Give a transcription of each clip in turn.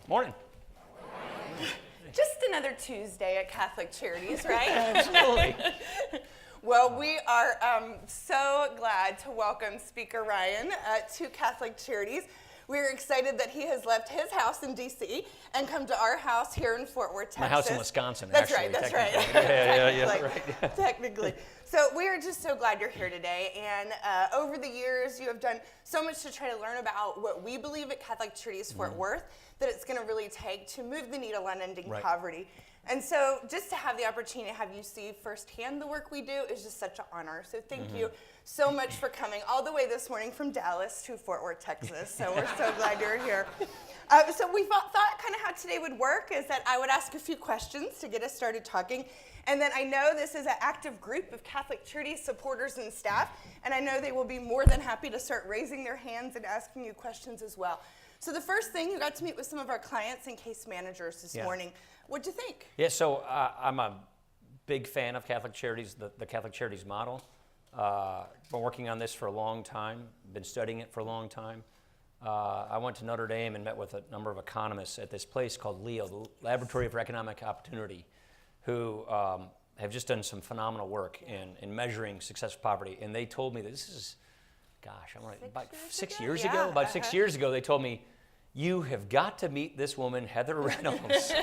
Morning. Just another Tuesday at Catholic Charities, right? Absolutely. Well, we are so glad to welcome Speaker Ryan to Catholic Charities. We're excited that he has left his house in D.C. and come to our house here in Fort Worth, Texas. My house in Wisconsin, That's actually. That's right. Right. Technically. So we are just so glad you're here today. And over the years, you have done so much to try to learn about what we believe at Catholic Charities Fort Worth that it's going to really take to move the needle on ending poverty. And so just to have the opportunity to have you see firsthand the work we do is just such an honor. So thank you so much for coming all the way this morning from Dallas to Fort Worth, Texas. So we're so glad you're here. So we thought kind of how today would work is that I would ask a few questions to get us started talking. And then I know this is an active group of Catholic Charities supporters and staff, and I know they will be more than happy to start raising their hands and asking you questions as well. So the first thing, you got to meet with some of our clients and case managers this morning. What'd you think? Yeah, so I'm a big fan of Catholic Charities, the Catholic Charities model. Been working on this for a long time, been studying it for a long time. I went to Notre Dame and met with a number of economists at this place called LEO, the Laboratory for Economic Opportunity, who have just done some phenomenal work in measuring success of poverty. And they told me that this is, gosh, about 6 years ago? About 6 years ago, they told me, you have got to meet this woman, Heather Reynolds,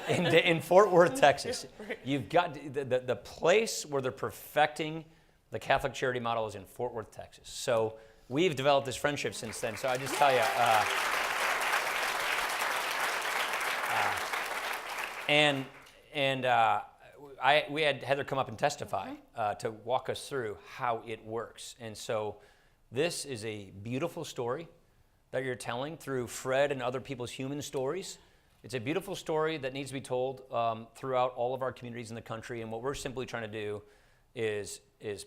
in Fort Worth, Texas. You've got the place where they're perfecting the Catholic charity model is in Fort Worth, Texas. So we've developed this friendship since then. So I just tell you, we had Heather come up and testify to walk us through how it works. And so this is a beautiful story that you're telling through Fred and other people's human stories. It's a beautiful story that needs to be told throughout all of our communities in the country. And what we're simply trying to do is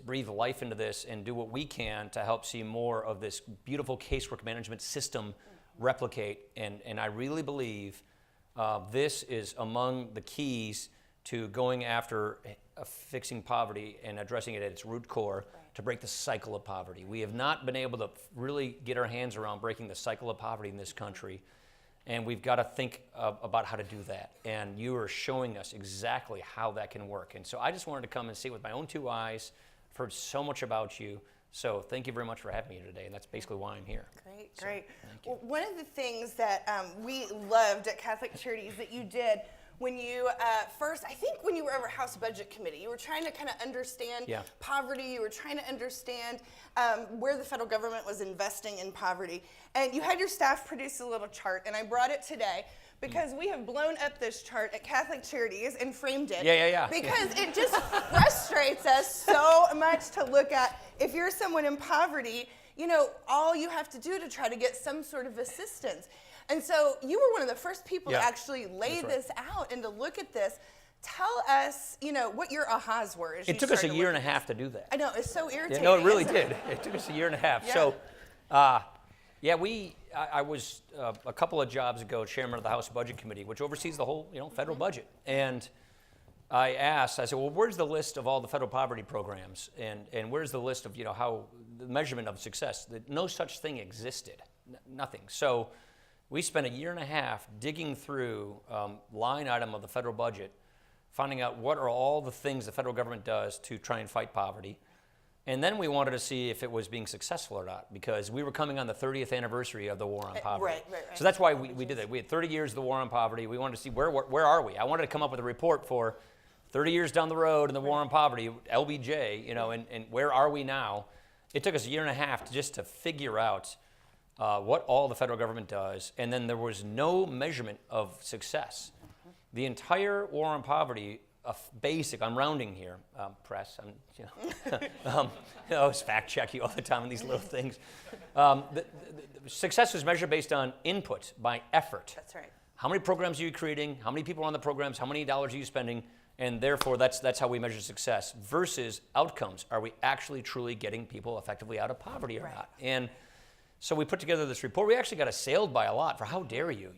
breathe life into this and do what we can to help see more of this beautiful casework management system replicate. And I really believe this is among the keys to going after fixing poverty and addressing it at its root core to break the cycle of poverty. We have not been able to really get our hands around breaking the cycle of poverty in this country, and we've got to think about how to do that. And you are showing us exactly how that can work. And so I just wanted to come and see it with my own two eyes. I've heard so much about you. So thank you very much for having me here today, and that's basically why I'm here. Great. Well, one of the things that we loved at Catholic Charities that you did when you when you were over House Budget Committee, you were trying to kind of understand poverty. You were trying to understand where the federal government was investing in poverty. And you had your staff produce a little chart, and I brought it today because we have blown up this chart at Catholic Charities and framed it. Because it just frustrates us so much to look at. If you're someone in poverty, you know, all you have to do to try to get some sort of assistance. And so you were one of the first people to actually lay this out and to look at this. Tell us, you know, what your ahas were. It took us a year and a half to do that. I know, it's so irritating. No, it really did. It took us a year and a half. So, I was a couple of jobs ago chairman of the House Budget Committee, which oversees the whole, federal budget. And I said, well, where's the list of all the federal poverty programs? And where's the list of, how the measurement of success? No such thing existed, nothing. So we spent a year and a half digging through line item of the federal budget, finding out what are all the things the federal government does to try and fight poverty. And then we wanted to see if it was being successful or not, because we were coming on the 30th anniversary of the war on poverty. Right. So that's why we did that. We had 30 years of the war on poverty. We wanted to see where are we? I wanted to come up with a report for 30 years down the road in the war on poverty, LBJ, and where are we now? It took us a year and a half just to figure out what all the federal government does, and then there was no measurement of success. The entire war on poverty, I'm rounding here, press, I always fact check you all the time on these little things. The success was measured based on input, by effort. That's right. How many programs are you creating? How many people are on the programs? How many dollars are you spending? And therefore, that's how we measure success versus outcomes. Are we actually truly getting people effectively out of poverty or not? And so we put together this report. We actually got assailed by a lot for how dare you,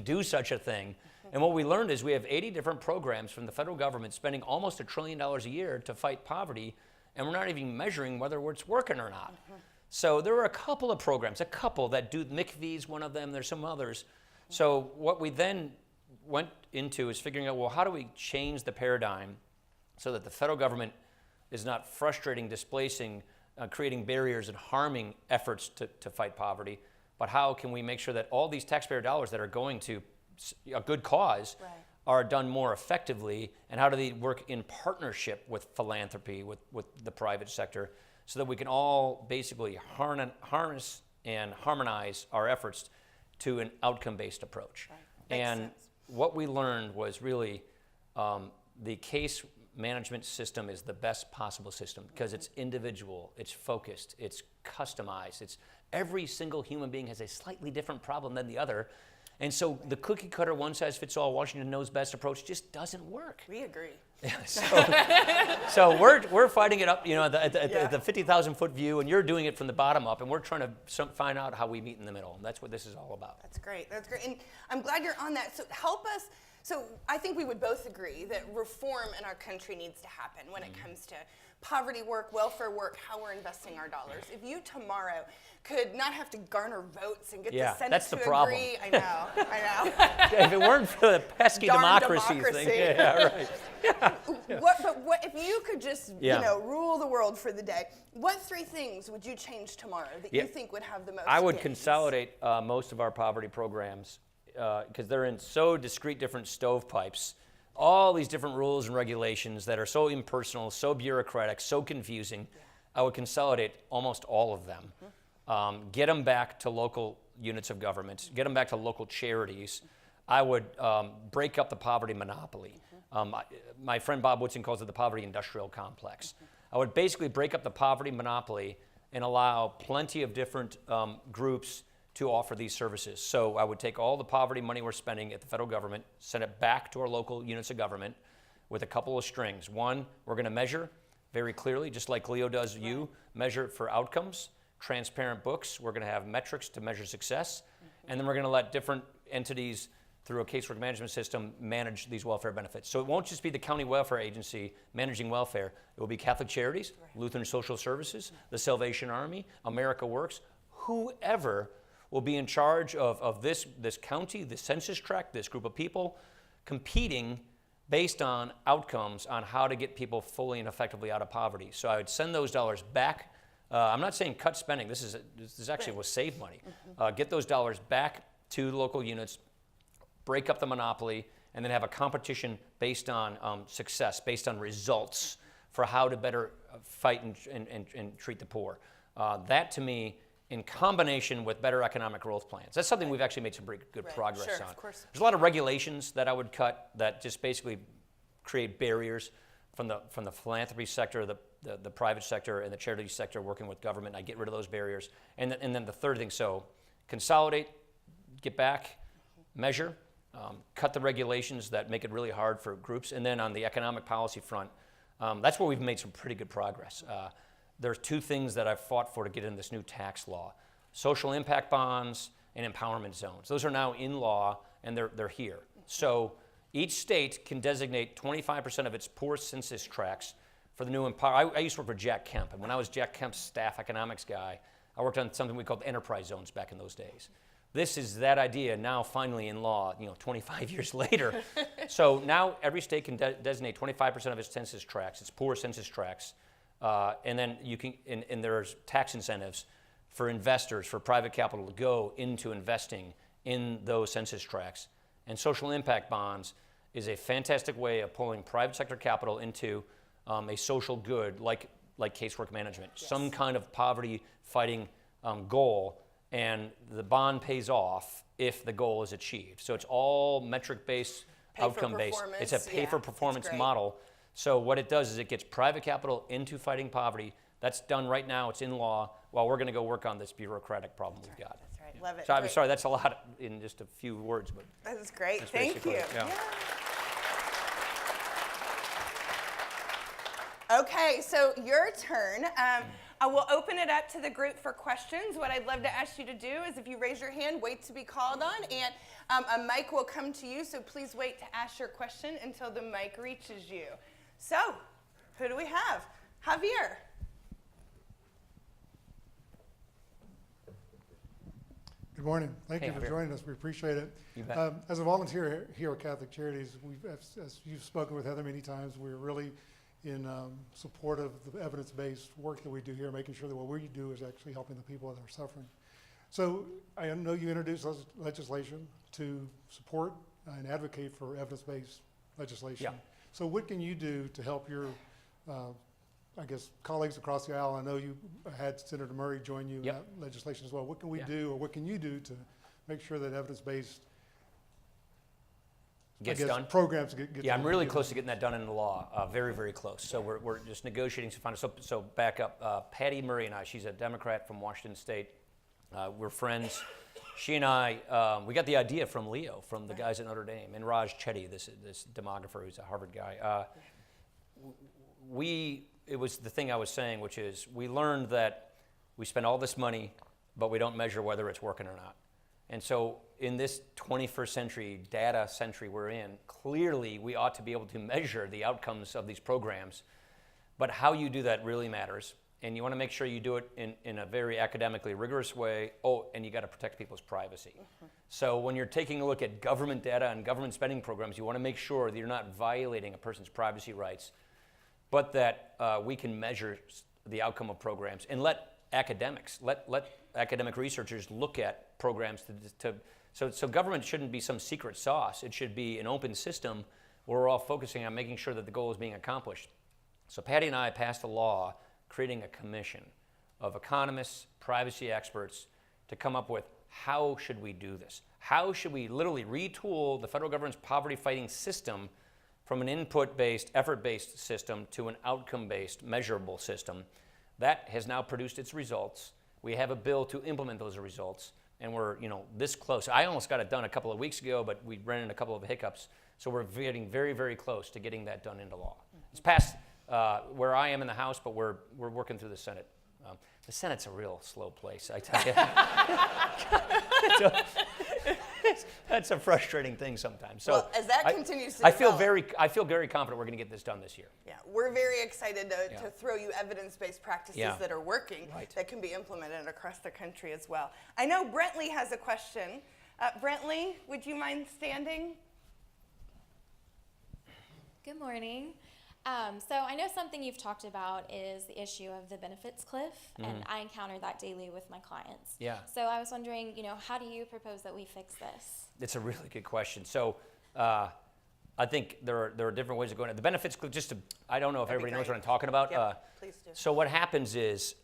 do such a thing. And what we learned is we have 80 different programs from the federal government spending almost $1 trillion a year to fight poverty, and we're not even measuring whether it's working or not. So there are a couple of programs, that do, MCV's one of them, there's some others, So what we then went into is figuring out, well, how do we change the paradigm so that the federal government is not frustrating, displacing, creating barriers and harming efforts to fight poverty, but how can we make sure that all these taxpayer dollars that are going to a good cause are done more effectively, and how do they work in partnership with philanthropy, with the private sector, so that we can all basically harness and harmonize our efforts to an outcome-based approach. And what we learned was really the case management system is the best possible system because it's individual, it's focused, it's customized, it's every single human being has a slightly different problem than the other. And so the cookie cutter, one size fits all, Washington knows best approach just doesn't work. We agree. So we're fighting it up, at the 50,000 foot view, and you're doing it from the bottom up, and we're trying to find out how we meet in the middle. And that's what this is all about. That's great. That's great. And I'm glad you're on that. So help us. So I think we would both agree that reform in our country needs to happen when it comes to poverty work, welfare work, how we're investing our dollars. If you tomorrow could not have to garner votes and get the Senate that's the to problem. agree, I know. If it weren't for the pesky Darn democracy democracy. thing, right. What if you could just rule the world for the day? What three things would you change tomorrow that you think would have the most? I would gains? consolidate most of our poverty programs because they're in so discrete different stovepipes. All these different rules and regulations that are so impersonal, so bureaucratic, so confusing. I would consolidate almost all of them. Get them back to local units of government. Get them back to local charities. I would break up the poverty monopoly. My friend Bob Woodson calls it the poverty industrial complex. I would basically break up the poverty monopoly and allow plenty of different groups to offer these services. So I would take all the poverty money we're spending at the federal government, send it back to our local units of government with a couple of strings. One, we're going to measure very clearly, just like Leo does you, measure for outcomes, transparent books. We're going to have metrics to measure success. And then we're going to let different entities through a casework management system manage these welfare benefits. So it won't just be the county welfare agency managing welfare. It will be Catholic Charities, Lutheran Social Services, the Salvation Army, America Works, whoever will be in charge of this county, this census tract, this group of people, competing based on outcomes on how to get people fully and effectively out of poverty. So I would send those dollars back. I'm not saying cut spending. This actually will save money. Get those dollars back to the local units, break up the monopoly, and then have a competition based on success, based on results for how to better fight and treat the poor. That, to me, in combination with better economic growth plans. That's something we've actually made some pretty good progress on. Of course. There's a lot of regulations that I would cut that just basically create barriers from the philanthropy sector, the private sector, and the charity sector working with government. I get rid of those barriers. And then the third thing, so consolidate, get back, measure, cut the regulations that make it really hard for groups. And then on the economic policy front, that's where we've made some pretty good progress. There's two things that I've fought for to get in this new tax law: social impact bonds and empowerment zones. Those are now in law, and they're here. So each state can designate 25% of its poor census tracts for the new empower. I used to work for Jack Kemp, and when I was Jack Kemp's staff economics guy, I worked on something we called enterprise zones back in those days. This is that idea now finally in law, 25 years later. So now every state can designate 25% of its census tracts, its poor census tracts, and then you can, and there's tax incentives for investors, for private capital to go into investing in those census tracts. And social impact bonds is a fantastic way of pulling private sector capital into a social good like casework management, some kind of poverty fighting goal, and the bond pays off if the goal is achieved. So it's all metric-based, outcome-based. It's a pay-for-performance model. So what it does is it gets private capital into fighting poverty. That's done right now. It's in law, while we're going to go work on this bureaucratic problem we've got. That's right. Love it. So I'm sorry, that's a lot in just a few words. But that is great. Thank you. Yeah. Okay, so your turn. I will open it up to the group for questions. What I'd love to ask you to do is, if you raise your hand, wait to be called on, and a mic will come to you, so please wait to ask your question until the mic reaches you. So, who do we have? Javier. Good morning. Thank Hey, you for Javier. joining us. We appreciate it. You bet. As a volunteer here at Catholic Charities, as you've spoken with Heather many times, we're really in support of the evidence-based work that we do here, making sure that what we do is actually helping the people that are suffering. So I know you introduced legislation to support and advocate for evidence-based legislation. Yeah. So what can you do to help your colleagues across the aisle? I know you had Senator Murray join you Yep. in that legislation as well. What can we Yeah. do, or what can you do to make sure that evidence-based Gets done. programs get Yeah, I'm really get close done? to getting that done into law. Very, very close. So we're just negotiating some final. So back up. Patty Murray and I. She's a Democrat from Washington State. We're friends. She and I, we got the idea from Leo, from the guys at Notre Dame, and Raj Chetty, this demographer who's a Harvard guy. It was the thing I was saying, which is we learned that we spend all this money, but we don't measure whether it's working or not. And so in this 21st century, data century we're in, clearly we ought to be able to measure the outcomes of these programs. But how you do that really matters. And you want to make sure you do it in a very academically rigorous way. Oh, and you got to protect people's privacy. So when you're taking a look at government data and government spending programs, you want to make sure that you're not violating a person's privacy rights, but that we can measure the outcome of programs and let academics, let academic researchers look at programs so government shouldn't be some secret sauce. It should be an open system where we're all focusing on making sure that the goal is being accomplished. So Patty and I passed a law creating a commission of economists, privacy experts to come up with how should we do this? How should we literally retool the federal government's poverty-fighting system from an input-based, effort-based system to an outcome-based, measurable system? That has now produced its results. We have a bill to implement those results, and we're this close. I almost got it done a couple of weeks ago, but we ran into a couple of hiccups. So we're getting very, very close to getting that done into law. It's past where I am in the House, but we're working through the Senate. The Senate's a real slow place, I tell you. That's a frustrating thing sometimes. So Well, as that continues to I feel develop- very confident we're going to get this done this year. Yeah, we're very excited to throw you evidence-based practices Yeah. that are working Right. that can be implemented across the country as well. I know Brentley has a question. Brentley, would you mind standing? Good morning. So I know something you've talked about is the issue of the benefits cliff, and I encounter that daily with my clients. Yeah. So I was wondering, how do you propose that we fix this? It's a really good question. So I think there are different ways of going. The benefits cliff, I don't know if That'd be everybody knows great. what I'm talking about. Yep, please do. So what happens is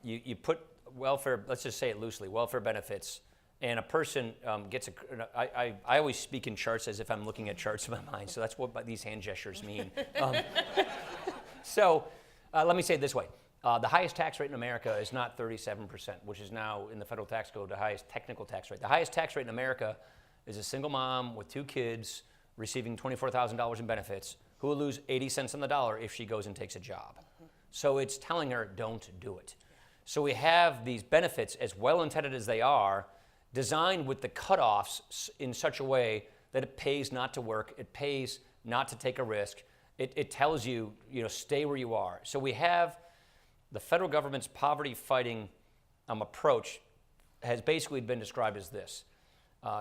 you put welfare, let's just say it loosely, welfare benefits, and a person gets I always speak in charts as if I'm looking at charts in my mind, so that's what these hand gestures mean. So let me say it this way. The highest tax rate in America is not 37%, which is now in the federal tax code the highest technical tax rate. The highest tax rate in America is a single mom with 2 kids receiving $24,000 in benefits who will lose 80 cents on the dollar if she goes and takes a job. So it's telling her, don't do it. So we have these benefits, as well-intended as they are, designed with the cutoffs in such a way that it pays not to work, it pays not to take a risk. It tells you, stay where you are. So we have the federal government's poverty-fighting approach has basically been described as this.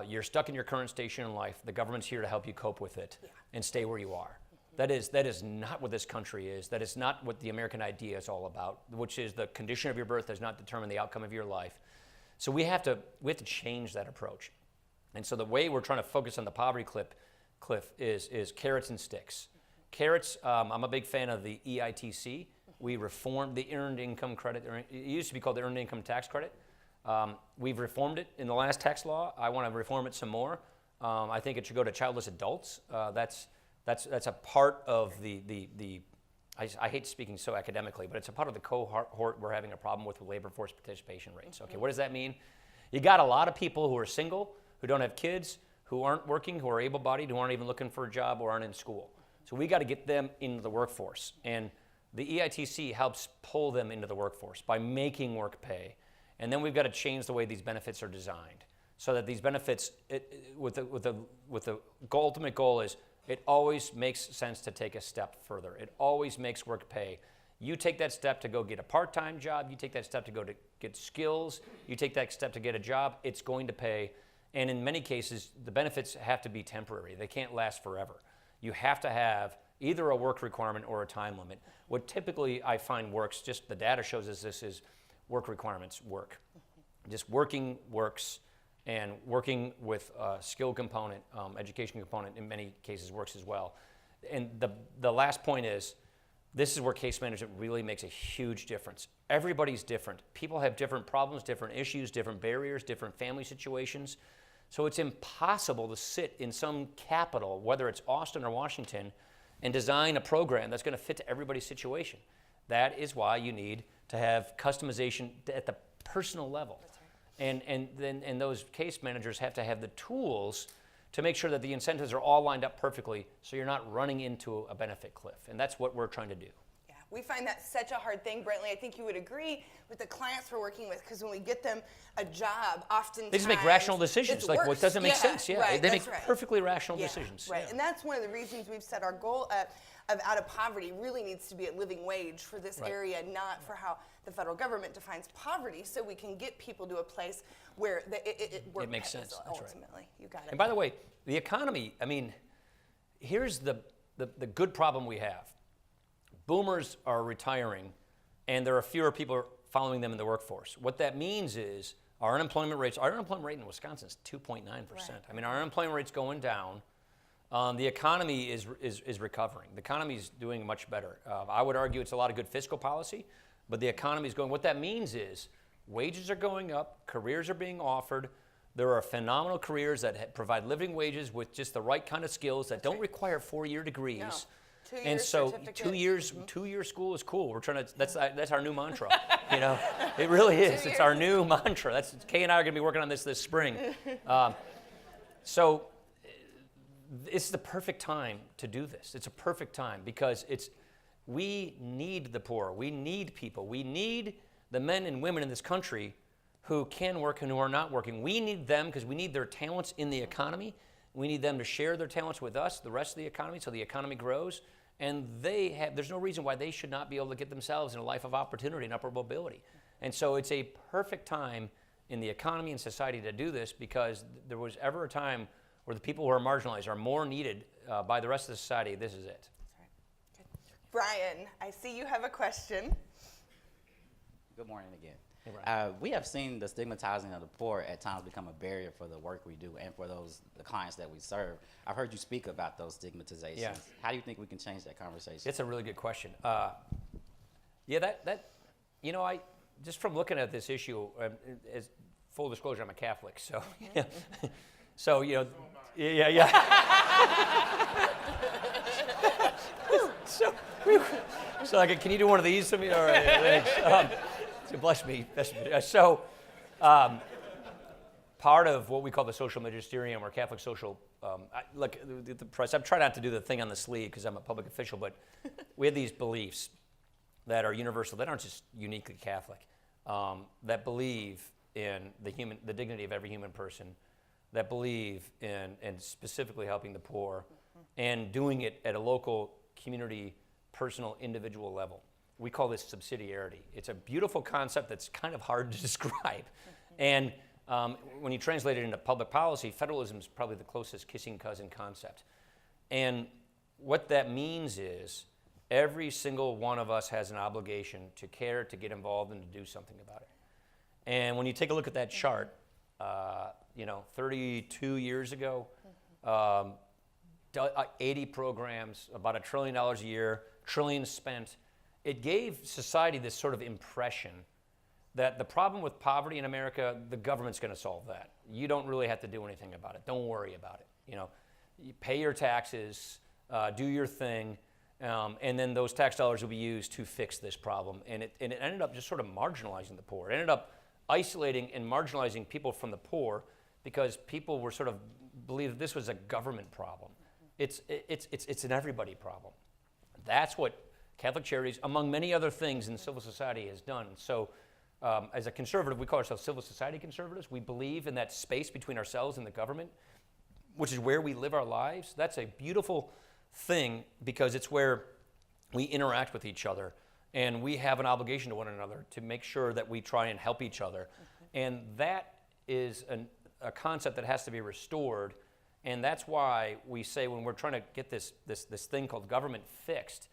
You're stuck in your current station in life. The government's here to help you cope with it and stay where you are. That is not what this country is. That is not what the American idea is all about, which is the condition of your birth does not determine the outcome of your life. So we have to change that approach. And so the way we're trying to focus on the poverty cliff is carrots and sticks. Carrots, I'm a big fan of the EITC. We reformed the Earned Income Credit. It used to be called the Earned Income Tax Credit. We've reformed it in the last tax law. I want to reform it some more. I think it should go to childless adults. That's a part of I hate speaking so academically, but it's a part of the cohort we're having a problem with labor force participation rates. Okay, what does that mean? You got a lot of people who are single, who don't have kids, who aren't working, who are able-bodied, who aren't even looking for a job or aren't in school. So we got to get them into the workforce. And the EITC helps pull them into the workforce by making work pay. And then we've got to change the way these benefits are designed so that these ultimate goal is it always makes sense to take a step further. It always makes work pay. You take that step to go get a part-time job. You take that step to go to get skills, you take that step to get a job, it's going to pay. And in many cases, the benefits have to be temporary. They can't last forever. You have to have either a work requirement or a time limit. What typically I find works, just the data shows us this, is work requirements work. Just working works, and working with a skill component, education component in many cases works as well. And the last point is, this is where case management really makes a huge difference. Everybody's different. People have different problems, different issues, different barriers, different family situations. So it's impossible to sit in some capital, whether it's Austin or Washington, and design a program that's going to fit to everybody's situation. That is why you need to have customization at the personal level. And those case managers have to have the tools to make sure that the incentives are all lined up perfectly so you're not running into a benefit cliff. And that's what we're trying to do. Yeah, we find that such a hard thing, Brentley. I think you would agree with the clients we're working with, because when we get them a job, oftentimes they just make rational decisions. it's Like, worse. what doesn't make sense? Yeah, right, they that's make right. perfectly rational Yeah, decisions. Right, Yeah. and that's one of the reasons we've set our goal of out of poverty really needs to be a living wage for this Right. area, not for how the federal government defines poverty, so we can get people to a place where it work makes pays, sense. That's right. ultimately. You got it. And by the way, the economy, I mean, here's the good problem we have. Boomers are retiring, and there are fewer people following them in the workforce. What that means is our unemployment rate in Wisconsin is 2.9%. Right. I mean, our unemployment rate's going down. The economy is recovering. The economy is doing much better. I would argue it's a lot of good fiscal policy, but the economy is going. What that means is wages are going up, careers are being offered. There are phenomenal careers that provide living wages with just the right kind of skills that don't require 4-year degrees. No. 2 And years so certificate. 2 years, 2-year school is cool. We're trying to. That's our new mantra. You know, it really is. It's our new mantra. That's Kay and I are going to be working on this spring. So it's the perfect time to do this. It's a perfect time because we need the poor. We need people. We need the men and women in this country who can work and who are not working. We need them because we need their talents in the economy. We need them to share their talents with us, the rest of the economy, so the economy grows. And there's no reason why they should not be able to get themselves in a life of opportunity and upward mobility. And so it's a perfect time in the economy and society to do this, because there was ever a time where the people who are marginalized are more needed by the rest of the society. This is it. Brian, I see you have a question. Good morning again. Hey, Brian. We have seen the stigmatizing of the poor at times become a barrier for the work we do and for the clients that we serve. I've heard you speak about those stigmatizations. Yeah. How do you think we can change that conversation? It's a really good question. I just from looking at this issue, as full disclosure, I'm a Catholic, so so yeah. So like, can you do one of these to me? All right, thanks. So bless me. Part of what we call the social magisterium or Catholic social, the press. I'm trying not to do the thing on the sleeve because I'm a public official, but we have these beliefs that are universal, that aren't just uniquely Catholic, that believe in the dignity of every human person, that believe in specifically helping the poor, and doing it at a local, community, personal, individual level. We call this subsidiarity. It's a beautiful concept that's kind of hard to describe. And when you translate it into public policy, federalism is probably the closest kissing cousin concept. And what that means is every single one of us has an obligation to care, to get involved, and to do something about it. And when you take a look at that chart, 32 years ago, 80 programs, about $1 trillion a year, trillions spent. It gave society this sort of impression that the problem with poverty in America, the government's going to solve that. You don't really have to do anything about it. Don't worry about it. You pay your taxes, do your thing, and then those tax dollars will be used to fix this problem. And it ended up just sort of marginalizing the poor. It ended up isolating and marginalizing people from the poor because people were sort of believed that this was a government problem. It's an everybody problem. That's what Catholic Charities, among many other things in civil society, has done. So as a conservative, we call ourselves civil society conservatives. We believe in that space between ourselves and the government, which is where we live our lives. That's a beautiful thing because it's where we interact with each other And we have an obligation to one another to make sure that we try and help each other. And that is a concept that has to be restored. And that's why we say when we're trying to get this thing called government fixed,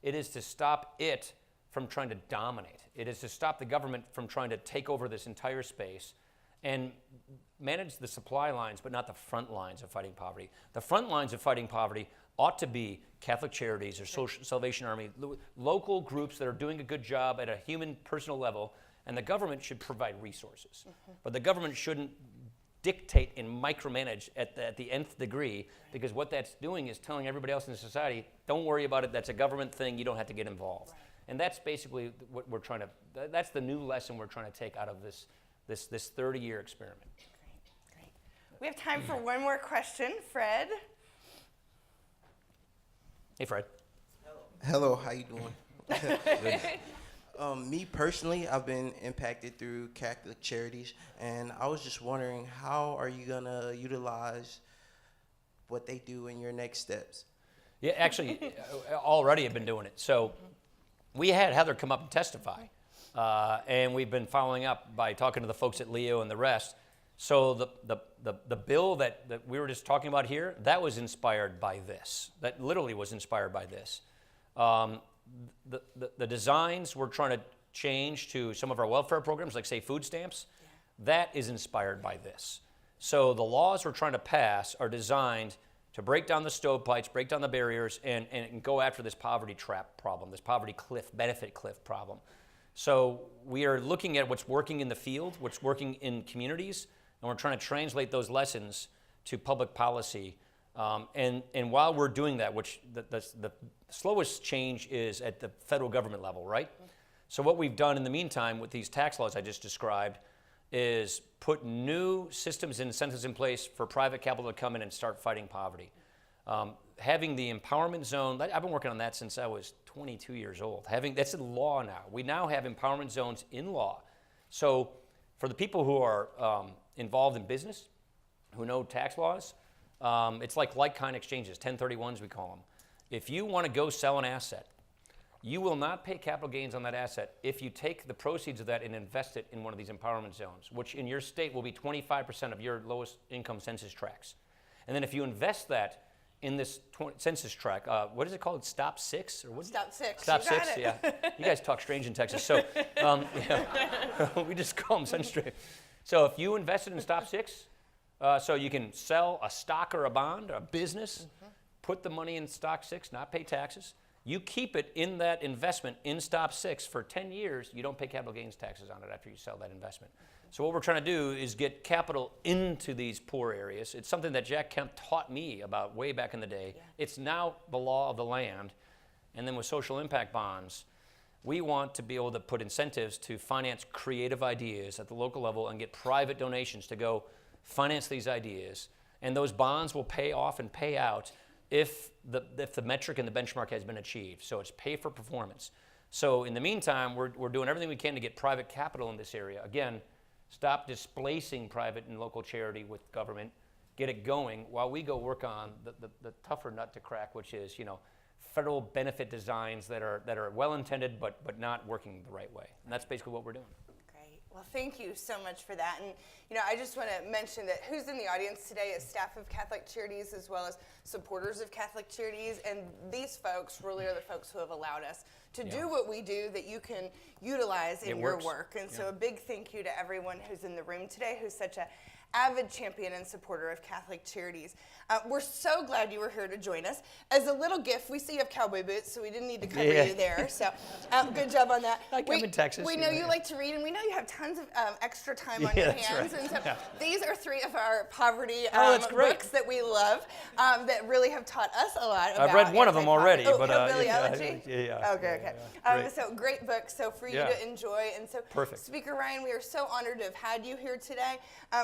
it is to stop it from trying to dominate. It is to stop the government from trying to take over this entire space and manage the supply lines, but not the front lines of fighting poverty. The front lines of fighting poverty ought to be Catholic Charities or Salvation Army, local groups that are doing a good job at a human, personal level, and the government should provide resources. But the government shouldn't dictate and micromanage at the nth degree, because what that's doing is telling everybody else in the society, don't worry about it, that's a government thing, you don't have to get involved. And that's basically what we're trying to, that's the new lesson we're trying to take out of this 30-year experiment. Great. We have time for one more question. Fred? Hey, Fred. Hello, how you doing? Me personally, I've been impacted through Catholic Charities, and I was just wondering, how are you gonna utilize what they do in your next steps? Yeah, actually, already have been doing it. So we had Heather come up and testify, and we've been following up by talking to the folks at Leo and the rest. So the bill that we were just talking about here, that was inspired by this. That literally was inspired by this. The designs we're trying to change to some of our welfare programs, like say food stamps, that is inspired by this. So the laws we're trying to pass are designed to break down the stovepipes, break down the barriers, and go after this poverty trap problem, this poverty cliff, benefit cliff problem. So we are looking at what's working in the field, what's working in communities, and we're trying to translate those lessons to public policy. And while we're doing that, which the slowest change is at the federal government level, right? So what we've done in the meantime with these tax laws I just described is put new systems and incentives in place for private capital to come in and start fighting poverty. Having the empowerment zone, I've been working on that since I was 22 years old. That's in law now. We now have empowerment zones in law. So for the people who are involved in business, who know tax laws, it's like kind exchanges, 1031s we call them. If you want to go sell an asset, you will not pay capital gains on that asset if you take the proceeds of that and invest it in one of these empowerment zones, which in your state will be 25% of your lowest income census tracts. And then if you invest that in this census tract, what is it called? Stop 6? Or what? Stop 6. Stop You got 6, it. yeah. You guys talk strange in Texas. So we just call them Census Tract. So if you invested in Stop 6, so you can sell a stock or a bond or a business, put the money in Stock 6, not pay taxes. You keep it in that investment in Stop 6 for 10 years, you don't pay capital gains taxes on it after you sell that investment. So what we're trying to do is get capital into these poor areas. It's something that Jack Kemp taught me about way back in the day. Yeah. It's now the law of the land. And then with social impact bonds, we want to be able to put incentives to finance creative ideas at the local level and get private donations to go finance these ideas. And those bonds will pay off and pay out if the metric and the benchmark has been achieved. So it's pay for performance. So in the meantime, we're doing everything we can to get private capital in this area. Again, stop displacing private and local charity with government. Get it going while we go work on the tougher nut to crack, which is, federal benefit designs that are well intended but not working the right way. And that's basically what we're doing. Well, thank you so much for that. And, I just want to mention that who's in the audience today is staff of Catholic Charities as well as supporters of Catholic Charities. And these folks really are the folks who have allowed us to do what we do that you can utilize in your work. And so a big thank you to everyone who's in the room today who's such a avid champion and supporter of Catholic Charities. We're so glad you were here to join us. As a little gift, we see you have cowboy boots, so we didn't need to cover you there. So good job on that. I'm in Texas. We know you like to read, and we know you have tons of extra time on your hands. Right. And so these are 3 of our poverty books that we love that really have taught us a lot about I've read one of them already. But Hillbilly Elegy? Yeah. Okay. So great books, so for you to enjoy. And so Perfect. Speaker Ryan, we are so honored to have had you here today.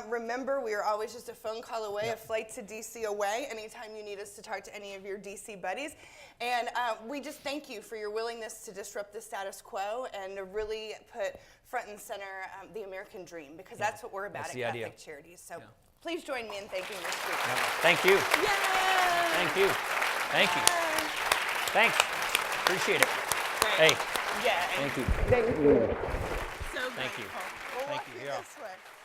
Remember, we are always just a phone call away, a flight to D.C. away, anytime you need us to talk to any of your D.C. buddies. And we just thank you for your willingness to disrupt the status quo and to really put front and center the American dream, because that's what we're about at Catholic Charities. So please join me in thanking your speaker. Thank you. Yay! Thank you. Thank you. Thanks. Appreciate it. Great. Hey. Yeah. Thank you. So Thank you. grateful. We'll Thank walk you. you Here. this way.